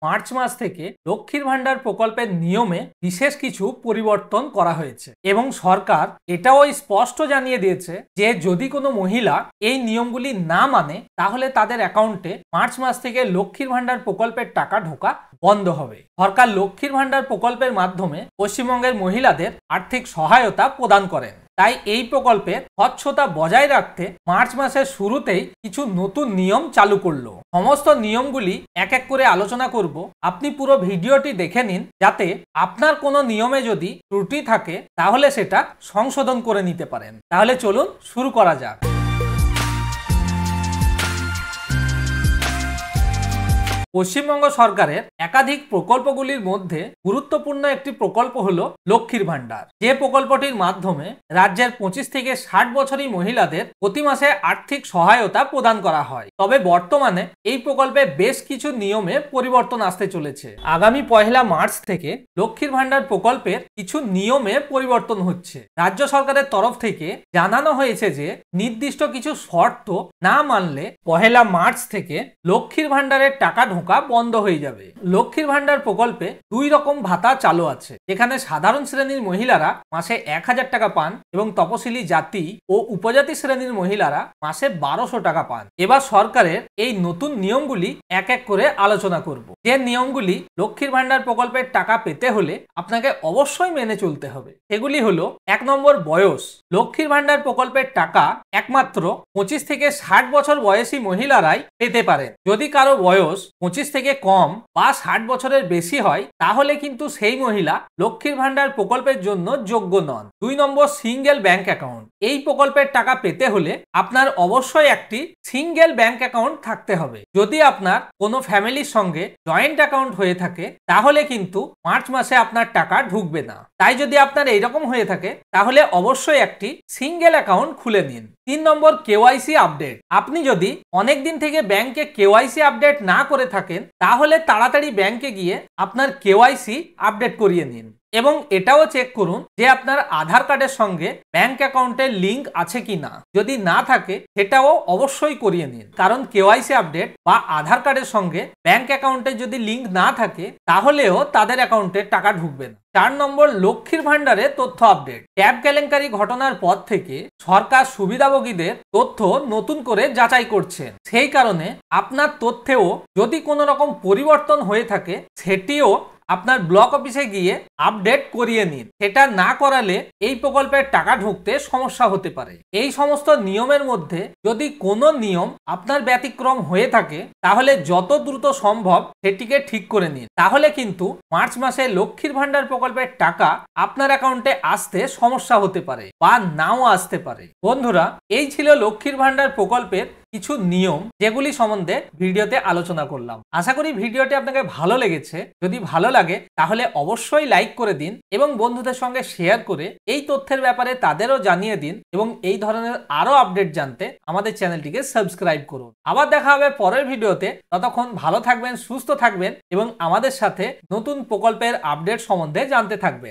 March মাস থেকে লক্ষ্মীর ভান্ডার প্রকল্পের নিয়মে বিশেষ কিছু পরিবর্তন করা হয়েছে এবং সরকার এটাও স্পষ্ট জানিয়ে দিয়েছে যে যদি কোনো মহিলা এই নিয়মগুলি না মানে তাহলে তাদের অ্যাকাউন্টে মার্চ মাস থেকে লক্ষ্মীর ভান্ডার প্রকল্পের টাকা ঢোকা বন্ধ হবে। সরকার লক্ষ্মীর ভান্ডার প্রকল্পের মাধ্যমে পশ্চিমবঙ্গের মহিলাদের আর্থিক সহায়তা প্রদান করেন। তাই এই প্রকল্পের স্বচ্ছতা বজায় রাখতে মার্চ মাসের শুরুতেই কিছু নতুন নিয়ম চালু করলো। সমস্ত নিয়মগুলি এক এক করে আলোচনা করব। আপনি পুরো ভিডিওটি দেখে নিন, যাতে আপনার কোনো নিয়মে যদি ত্রুটি থাকে তাহলে সেটা সংশোধন করে নিতে পারেন। তাহলে চলুন শুরু করা যাক। পশ্চিমবঙ্গ সরকারের একাধিক প্রকল্পগুলির মধ্যে গুরুত্বপূর্ণ একটি প্রকল্প হলো লক্ষ্মীর ভান্ডার, যে প্রকল্পটির মাধ্যমে রাজ্যের 25 থেকে 60 বছরী মহিলাদের প্রতি মাসে আর্থিক সহায়তা প্রদান করা হয়। তবে বর্তমানে এই প্রকল্পে বেশ কিছু নিয়মে পরিবর্তন আসতে চলেছে। আগামী 1 মার্চ থেকে লক্ষ্মীর ভান্ডার প্রকল্পের কিছু নিয়মে পরিবর্তন হচ্ছে। রাজ্য সরকারের তরফ থেকে জানানো হয়েছে যে নির্দিষ্ট কিছু শর্ত না মানলে 1 মার্চ থেকে লক্ষ্মীর ভান্ডারের টাকা বন্ধ হয়ে যাবে। লক্ষ্মীর ভান্ডার প্রকল্পে দুই রকম ভাতা চালু আছে, যেখানে সাধারণ শ্রেণীর মহিলারা মাসে 1000 টাকা পান এবং তপশিলি জাতি ও উপজাতি শ্রেণীর মহিলারা মাসে 1200 টাকা পান। এবার সরকারের এই নতুন নিয়মগুলি এক এক করে আলোচনা করব। যে নিয়মগুলি লক্ষ্মীর ভান্ডার প্রকল্পের টাকা পেতে হলে আপনাকে অবশ্যই মেনে চলতে হবে সেগুলি হলো: 1 নম্বর, বয়স। লক্ষ্মীর ভান্ডার প্রকল্পের টাকা একমাত্র 25 থেকে 60 বছর বয়সী মহিলারাই পেতে পারেন। যদি কারো বয়স 25 থেকে কম বা 60 বছরের বেশি হয় তাহলে কিন্তু সেই মহিলা লক্ষ্মীর ভান্ডার প্রকল্পের জন্য যোগ্য নন। 2 নম্বর, সিঙ্গেল ব্যাংক অ্যাকাউন্ট। এই প্রকল্পের টাকা পেতে হলে আপনার অবশ্যই একটি সিঙ্গেল ব্যাংক অ্যাকাউন্ট থাকতে হবে। যদি আপনার কোনো ফ্যামিলির সঙ্গে জয়েন্ট অ্যাকাউন্ট হয়ে থাকে তাহলে কিন্তু মার্চ মাসে আপনার টাকা ঢুকবে না। তাই যদি আপনার এইরকম হয়ে থাকে তাহলে অবশ্যই একটি সিঙ্গেল অ্যাকাউন্ট খুলে নিন। 3 নম্বর, কেওয়াইসি আপডেট। আপনি যদি অনেক দিন থেকে ব্যাংকে কেওয়াইসি আপডেট না করে থাকেন তাহলে তাড়াতাড়ি ব্যাংকে গিয়ে আপনার কেওয়াইসি আপডেট করিয়ে নিন এবং এটাও চেক করুন যে আপনার আধার কার্ডের সঙ্গে ব্যাংক অ্যাকাউন্টের লিঙ্ক আছে কিনা। যদি না থাকে সেটাও অবশ্যই করিয়ে নিন, কারণ কেওয়াইসি আপডেট বা আধার কার্ডের সঙ্গে ব্যাংক অ্যাকাউন্টে যদি লিঙ্ক না থাকে তাহলেও তাদের অ্যাকাউন্টে টাকা ঢুকবে না। 4 নম্বর, লক্ষ্মীর ভান্ডারে তথ্য আপডেট। ট্যাব কেলেঙ্কারি ঘটনার পর থেকে সরকার সুবিধাভোগীদের তথ্য নতুন করে যাচাই করছেন। সেই কারণে আপনার তথ্যেও যদি কোনো রকম পরিবর্তন হয়ে থাকে সেটিও আপনার ব্লক অফিসে গিয়ে আপডেট করিয়ে নিন। সেটা না করালে এই প্রকল্পের টাকা ঢুকতে সমস্যা হতে পারে। এই সমস্ত নিয়মের মধ্যে যদি কোনো নিয়ম আপনার ব্যতিক্রম হয়ে থাকে তাহলে যত দ্রুত সম্ভব সেটিকে ঠিক করে নিন, তাহলে কিন্তু মার্চ মাসে লক্ষ্মীর ভান্ডার প্রকল্পের টাকা আপনার অ্যাকাউন্টে আসতে সমস্যা হতে পারে বা নাও আসতে পারে। বন্ধুরা, এই ছিল লক্ষ্মীর ভান্ডার প্রকল্পের কিছু নিয়ম যেগুলি সম্বন্ধে ভিডিওতে আলোচনা করলাম। আশা করি ভিডিওটি আপনাকে ভালো লেগেছে। যদি ভালো লাগে তাহলে অবশ্যই লাইক করে দিন এবং বন্ধুদের সঙ্গে শেয়ার করে এই তথ্যের ব্যাপারে তাদেরও জানিয়ে দিন এবং এই ধরনের আরো আপডেট জানতে আমাদের চ্যানেলটিকে সাবস্ক্রাইব করুন। আবার দেখা হবে পরের ভিডিওতে। ততক্ষণ ভালো থাকবেন, সুস্থ থাকবেন এবং আমাদের সাথে নতুন প্রকল্পের আপডেট সম্বন্ধে জানতে থাকবেন।